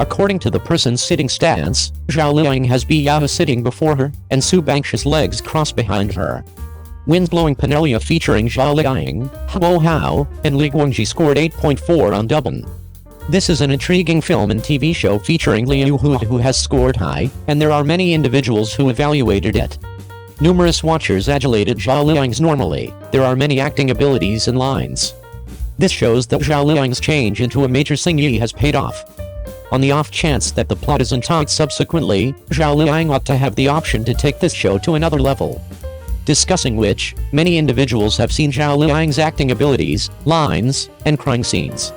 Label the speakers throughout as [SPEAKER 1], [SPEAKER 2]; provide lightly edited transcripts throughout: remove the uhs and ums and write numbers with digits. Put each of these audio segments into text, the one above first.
[SPEAKER 1] According to the person's sitting stance, Zhao Lusi has Biao sitting before her, and Su Bangsha's legs cross behind her. Wind Blowing Penelia featuring Zhao Lusi, Hao Hao, and Li Guangji scored 8.4 on Douban. This is an intriguing film and TV show featuring Liu Hu who has scored high, and there are many individuals who evaluated it. Numerous watchers adulated Zhao Lusi's normally. There are many acting abilities and lines. This shows that Zhao Lusi's change into a major Xingyi has paid off. On the off chance that the plot isn't tight subsequently, Zhao Lusi ought to have the option to take this show to another level. Discussing which, many individuals have seen Zhao Lusi's acting abilities, lines, and crying scenes.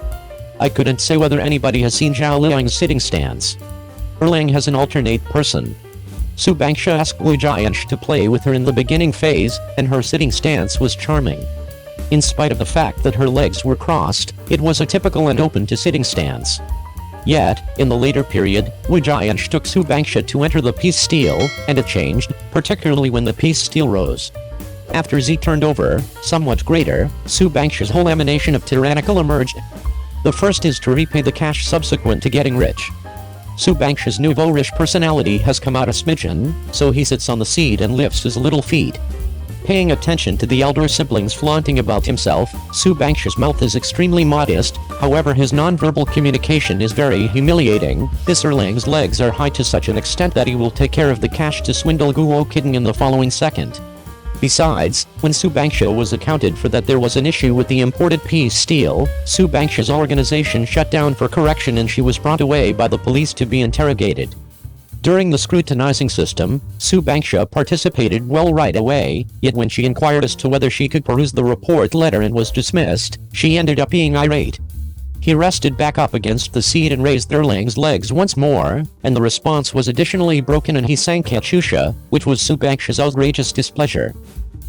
[SPEAKER 1] I couldn't say whether anybody has seen Zhao Lusi's sitting stance. Erlang has an alternate person. Su Bangsha asked Wu Jiansh to play with her in the beginning phase, and her sitting stance was charming. In spite of the fact that her legs were crossed, it was a typical and open to sitting stance. Yet, in the later period, Wu Jiansh took Su Bangsha to enter the piece steel, and it changed, particularly when the piece steel rose. After Z turned over, somewhat greater, Su Bangsha's whole emanation of tyrannical emerged. The first is to repay the cash subsequent to getting rich. Su Bangsha's nouveau-riche personality has come out a smidgen, so he sits on the seat and lifts his little feet. Paying attention to the elder siblings flaunting about himself, Su Bangsha's mouth is extremely modest, however his non-verbal communication is very humiliating. This Erlang's legs are high to such an extent that he will take care of the cash to swindle Guo Kitten in the following second. Besides, when Su Bangsha was accounted for that there was an issue with the imported piece steel, Su Bangsha's organization shut down for correction and she was brought away by the police to be interrogated. During the scrutinizing system, Su Bangsha participated well right away, yet when she inquired as to whether she could peruse the report letter and was dismissed, she ended up being irate. He rested back up against the seat and raised Erlang's legs once more, and the response was additionally broken and he sank Katusha, which was Su Bangsha's outrageous displeasure.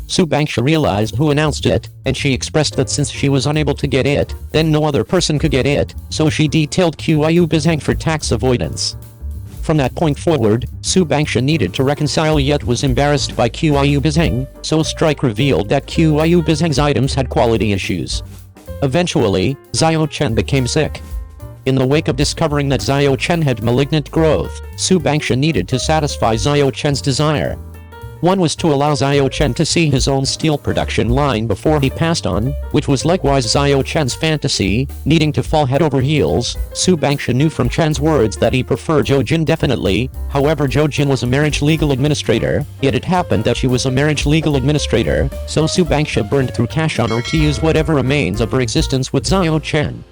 [SPEAKER 1] Su Bangsha realized who announced it, and she expressed that since she was unable to get it, then no other person could get it, so she detailed Qiu Bizhang for tax avoidance. From that point forward, Su Bangsha needed to reconcile yet was embarrassed by Qiu Bizhang, so Strike revealed that Qiu Bizhang's items had quality issues. Eventually, Xiao Chen became sick. In the wake of discovering that Xiao Chen had malignant growth, Su Bangsha needed to satisfy Xiao Chen's desire. One was to allow Xiao Chen to see his own steel production line before he passed on, which was likewise Xiao Chen's fantasy. Needing to fall head over heels, Su Bangsha knew from Chen's words that he preferred Zhou Jin definitely. However, Zhou Jin was a marriage legal administrator, yet it happened that she was a marriage legal administrator, so Su Bangsha burned through cash on her to use whatever remains of her existence with Xiao Chen.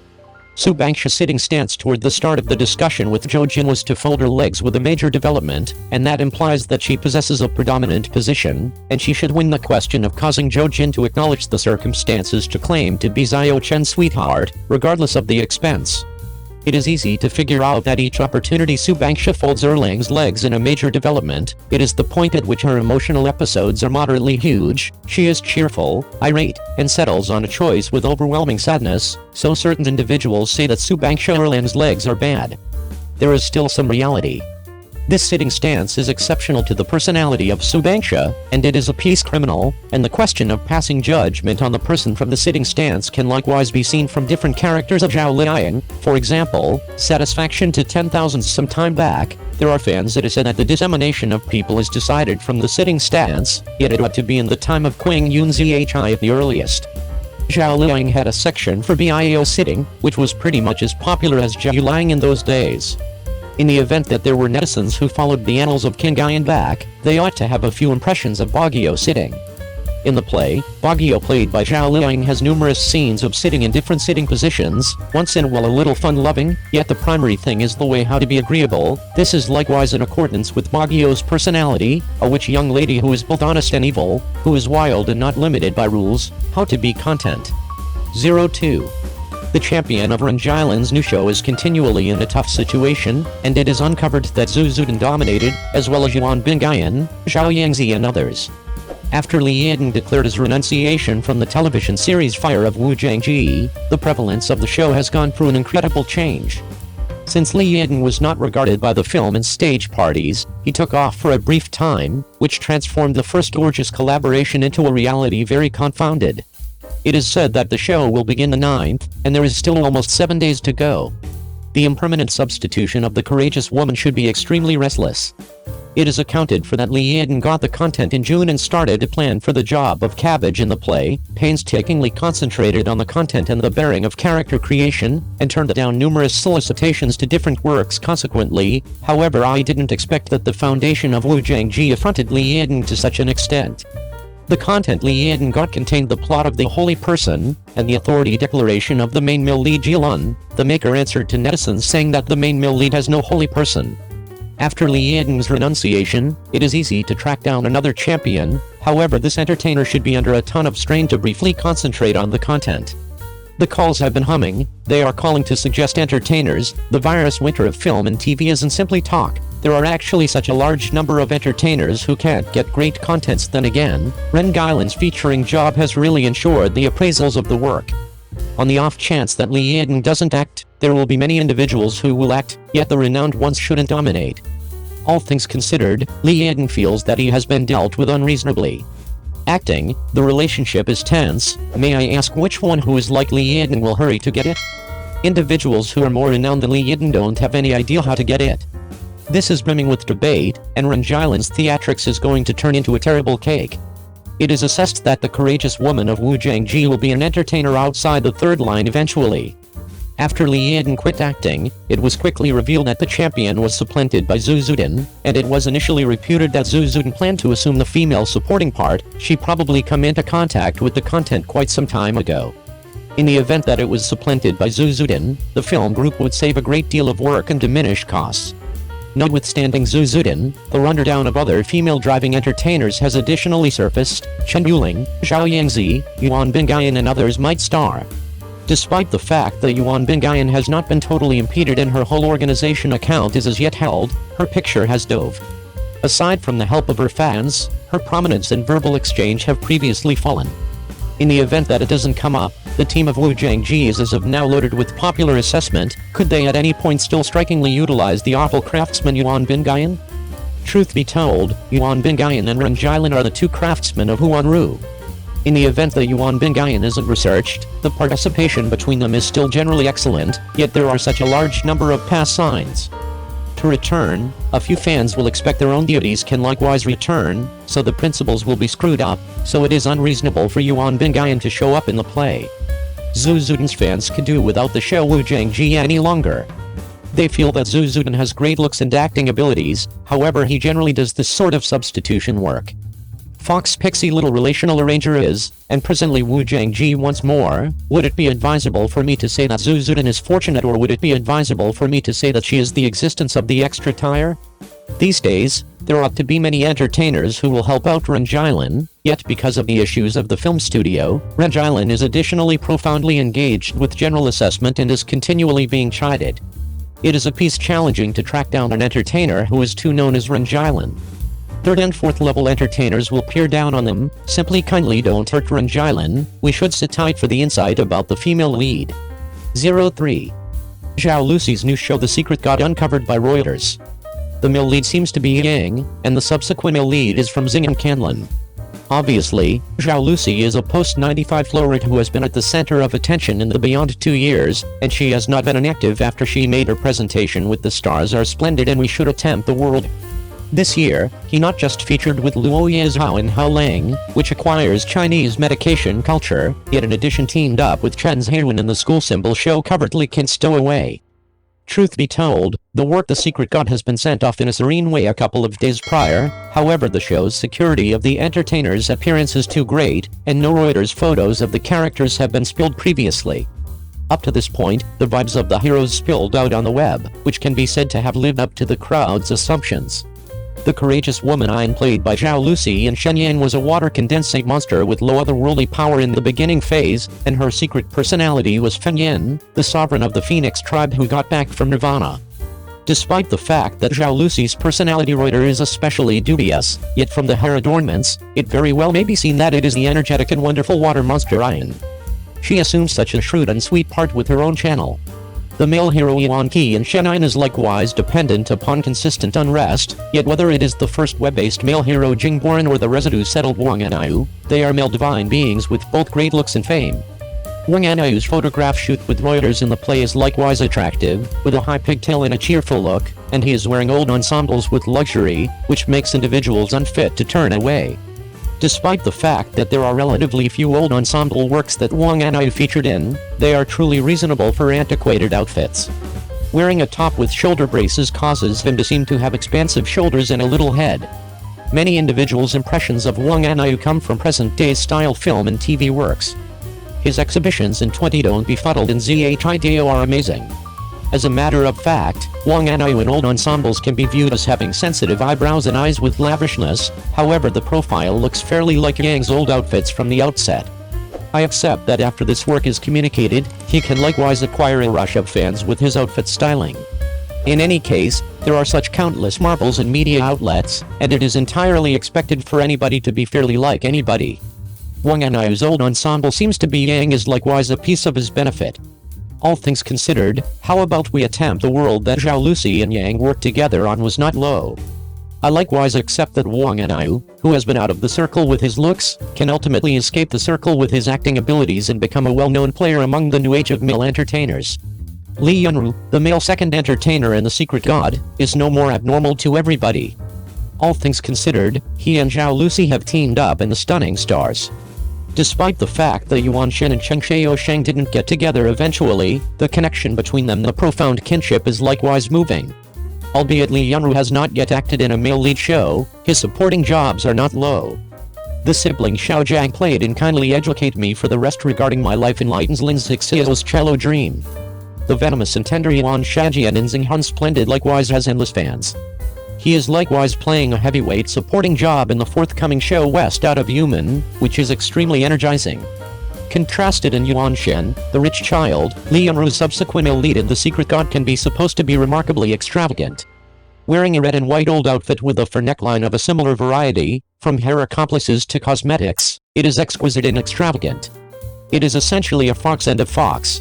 [SPEAKER 1] Su Bangsha's sitting stance toward the start of the discussion with Zhou Jin was to fold her legs with a major development, and that implies that she possesses a predominant position, and she should win the question of causing Zhou Jin to acknowledge the circumstances to claim to be Xiao Chen's sweetheart, regardless of the expense. It is easy to figure out that each opportunity Su Bangsha folds Erlang's legs in a major development, it is the point at which her emotional episodes are moderately huge. She is cheerful, irate, and settles on a choice with overwhelming sadness, so certain individuals say that Su Bangsha Erlang's legs are bad. There is still some reality. This sitting stance is exceptional to the personality of Su Bangsha, and it is a peace criminal, and the question of passing judgment on the person from the sitting stance can likewise be seen from different characters of Zhao Lusi. For example, Satisfaction to 10,000 some time back, there are fans that have said that the dissemination of people is decided from the sitting stance, yet it ought to be in the time of Qing Yun Zhi at the earliest. Zhao Lusi had a section for BIO sitting, which was pretty much as popular as Zhao Lusi in those days. In the event that there were netizens who followed the annals of King Guyan back, they ought to have a few impressions of Baguio sitting. In the play, Baguio played by Zhao Lusi has numerous scenes of sitting in different sitting positions, once in a while a little fun-loving, yet the primary thing is the way how to be agreeable. This is likewise in accordance with Baguio's personality, a witch young lady who is both honest and evil, who is wild and not limited by rules, how to be content. 02. The champion of Ren Jialun's new show is continually in a tough situation, and it is uncovered that Zhu Zudin dominated, as well as Yuan Bingyan, Zhao Yangzi and others. After Li Yiden declared his renunciation from the television series Fire of Wu Jiangji, the prevalence of the show has gone through an incredible change. Since Li Yiden was not regarded by the film and stage parties, he took off for a brief time, which transformed the first gorgeous collaboration into a reality very confounded. It is said that the show will begin the 9th, and there is still almost 7 days to go. the impermanent substitution of the courageous woman should be extremely restless. It is accounted for that Li Yiden got the content in June and started to plan for the job of Cabbage in the play, painstakingly concentrated on the content and the bearing of character creation, and turned down numerous solicitations to different works consequently. However, I didn't expect that the foundation of Wu Jiangji affronted Li Yiden to such an extent. The content Li Yiden got contained the plot of The Holy Person, and the authority declaration of the main male lead Jialun. The maker answered to netizens saying that the main male lead has no holy person. After Li Yiden's renunciation, it is easy to track down another champion. However, this entertainer should be under a ton of strain to briefly concentrate on the content. The calls have been humming. They are calling to suggest entertainers. The virus winter of film and TV isn't simply talk. There are actually such a large number of entertainers who can't get great contents. Then again, Ren Jialun's featuring job has really ensured the appraisals of the work. On the off chance that Li Yiden doesn't act, there will be many individuals who will act, yet the renowned ones shouldn't dominate. All things considered, Li Yiden feels that he has been dealt with unreasonably. Acting, the relationship is tense. May I ask which one who is like Li Yiden will hurry to get it? Individuals who are more renowned than Li Yiden don't have any idea how to get it. This is brimming with debate, and Ren Jialun's theatrics is going to turn into a terrible cake. It is assessed that the courageous woman of Wu Jiangji will be an entertainer outside the third line eventually. After Li Yiden quit acting, it was quickly revealed that the champion was supplanted by Zhu Zudin, and it was initially reputed that Zhu Zudin planned to assume the female supporting part. She probably come into contact with the content quite some time ago. In the event that it was supplanted by Zhu Zudin, the film group would save a great deal of work and diminish costs. Notwithstanding Zhu Zudin, the rundown of other female-driving entertainers has additionally surfaced. Chen Yuling, Zhao Yangzi, Yuan Bingyan and others might star. Despite the fact that Yuan Bingyan has not been totally impeded and her whole organization account is as yet held, her picture has dove. Aside from the help of her fans, her prominence and verbal exchange have previously fallen. In the event that it doesn't come up, the team of Wu Jiangji is as of now loaded with popular assessment. Could they at any point still strikingly utilize the awful craftsman Yuan Bingyan? Truth be told, Yuan Bingyan and Ren Jialun are the two craftsmen of Huanru. In the event that Yuan Bingyan isn't researched, the participation between them is still generally excellent, yet there are such a large number of pass signs. To return, a few fans will expect their own deities can likewise return, so the principles will be screwed up, so it is unreasonable for Yuan Bingyan to show up in the play. Zhu Zudin's fans can do without the show Wu Jiangji any longer. They feel that Zhu Zudin has great looks and acting abilities, however he generally does this sort of substitution work. Fox Pixie little relational arranger is, and presently Wu Jiangji once more. Would it be advisable for me to say that Zhu Zudin is fortunate, or would it be advisable for me to say that she is the existence of the extra tire? These days, there ought to be many entertainers who will help out Ren Jialun, yet because of the issues of the film studio, Ren Jialun is additionally profoundly engaged with general assessment and is continually being chided. It is a piece challenging to track down an entertainer who is too known as Ren Jialun. Third and fourth level entertainers will peer down on them. Simply kindly don't hurt Ren Jialun. We should sit tight for the insight about the female lead. 03. Zhao Lusi's new show The Secret got uncovered by Reuters. The male lead seems to be Yang, and the subsequent male lead is from Zhao Lusi. Obviously, Zhao Lusi is a post-95 florist who has been at the center of attention in the beyond 2 years, and she has not been inactive after she made her presentation with The Stars Are Splendid and We Should Attempt the World. This year, he not just featured with Luo Yazhao in Hao Lang, which acquires Chinese medication culture, yet in addition teamed up with Chen's heroine in the school symbol show covertly Can Stow Away. Truth be told, the work The Secret got has been sent off in a serene way a couple of days prior. However, the show's security of the entertainer's appearance is too great, and no Reuters photos of the characters have been spilled previously. Up to this point, the vibes of the heroes spilled out on the web, which can be said to have lived up to the crowd's assumptions. The courageous woman played by Zhao Lusi in Shenyang was a water-condensate monster with low otherworldly power in the beginning phase, and her secret personality was Fengyan, the sovereign of the Phoenix tribe who got back from Nirvana. Despite the fact that Zhao Lusi's personality Reuters is especially dubious, yet from the hair adornments, it very well may be seen that it is the energetic and wonderful water monster Ian. She assumes such a shrewd and sweet part with her own channel. The male hero Yuan Qi in Shenyang is likewise dependent upon consistent unrest, yet whether it is the first web-based male hero Jingboren or the residue-settled Wang and Ayu, they are male divine beings with both great looks and fame. Wang Anayu's photograph shoot with Reuters in the play is likewise attractive, with a high pigtail and a cheerful look, and he is wearing old ensembles with luxury, which makes individuals unfit to turn away. Despite the fact that there are relatively few old ensemble works that Wang Anayu featured in, they are truly reasonable for antiquated outfits. Wearing a top with shoulder braces causes him to seem to have expansive shoulders and a little head. Many individuals' impressions of Wang Anayu come from present-day style film and TV works. His exhibitions in 20 Don't Befuddled and ZHIDO are amazing. As a matter of fact, Wang Anayu in old ensembles can be viewed as having sensitive eyebrows and eyes with lavishness, however the profile looks fairly like Yang's old outfits from the outset. I accept that after this work is communicated, he can likewise acquire a rush of fans with his outfit styling. In any case, there are such countless marvels in media outlets, and it is entirely expected for anybody to be fairly like anybody. Wang Anayu's old ensemble seems to be Yang is likewise a piece of his benefit. All things considered, how about we attempt a world that Zhao Lusi and Yang worked together on was not low. I likewise accept that Wang Anayu, who has been out of the circle with his looks, can ultimately escape the circle with his acting abilities and become a well-known player among the new age of male entertainers. Lee Yunru, the male second entertainer in The Secret God, is no more abnormal to everybody. All things considered, he and Zhao Lusi have teamed up in The Stunning Stars. Despite the fact that Yuan Shen and Cheng Xiaosheng didn't get together eventually, the connection between them, the profound kinship, is likewise moving. Albeit Lee Yunru has not yet acted in a male lead show, his supporting jobs are not low. The sibling Xiao Jiang played in Kindly Educate Me for the Rest Regarding My Life enlightens Lin Zixiao's cello dream. The venomous and tender Yuan Shajian in Xing Han Splendid likewise has endless fans. He is likewise playing a heavyweight supporting job in the forthcoming show West Out of Human, which is extremely energizing. Contrasted in Yuan Shen, the rich child, Lee Yunru's subsequent male lead in The Secret God can be supposed to be remarkably extravagant. Wearing a red and white old outfit with a fur neckline of a similar variety, from hair accomplices to cosmetics, it is exquisite and extravagant. It is essentially a fox and a fox.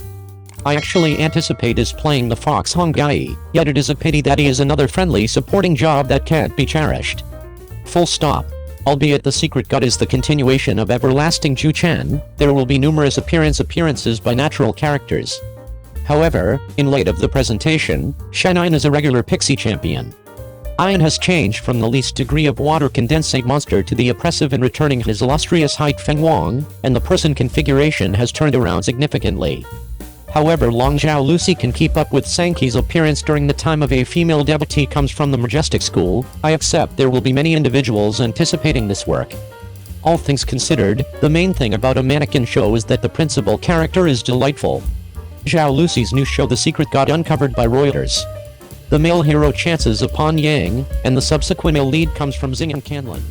[SPEAKER 1] I actually anticipate his playing the fox Hong Gai, yet it is a pity that he is another friendly supporting job that can't be cherished. Full stop. Albeit The Secret God is the continuation of Everlasting Ju Chen, there will be numerous appearances by natural characters. However, in light of the presentation, Shen is a regular pixie champion. Ian has changed from the least degree of water condensate monster to the oppressive and returning his illustrious height Feng Wang, and the person configuration has turned around significantly. However long Zhao Lusi can keep up with Sankey's appearance during the time of a female devotee comes from the majestic school, I accept there will be many individuals anticipating this work. All things considered, the main thing about a mannequin show is that the principal character is delightful. Zhao Lusi's new show The Secret God uncovered by Reuters. The male hero chances upon Yang, and the subsequent male lead comes from Xing Han Canlan.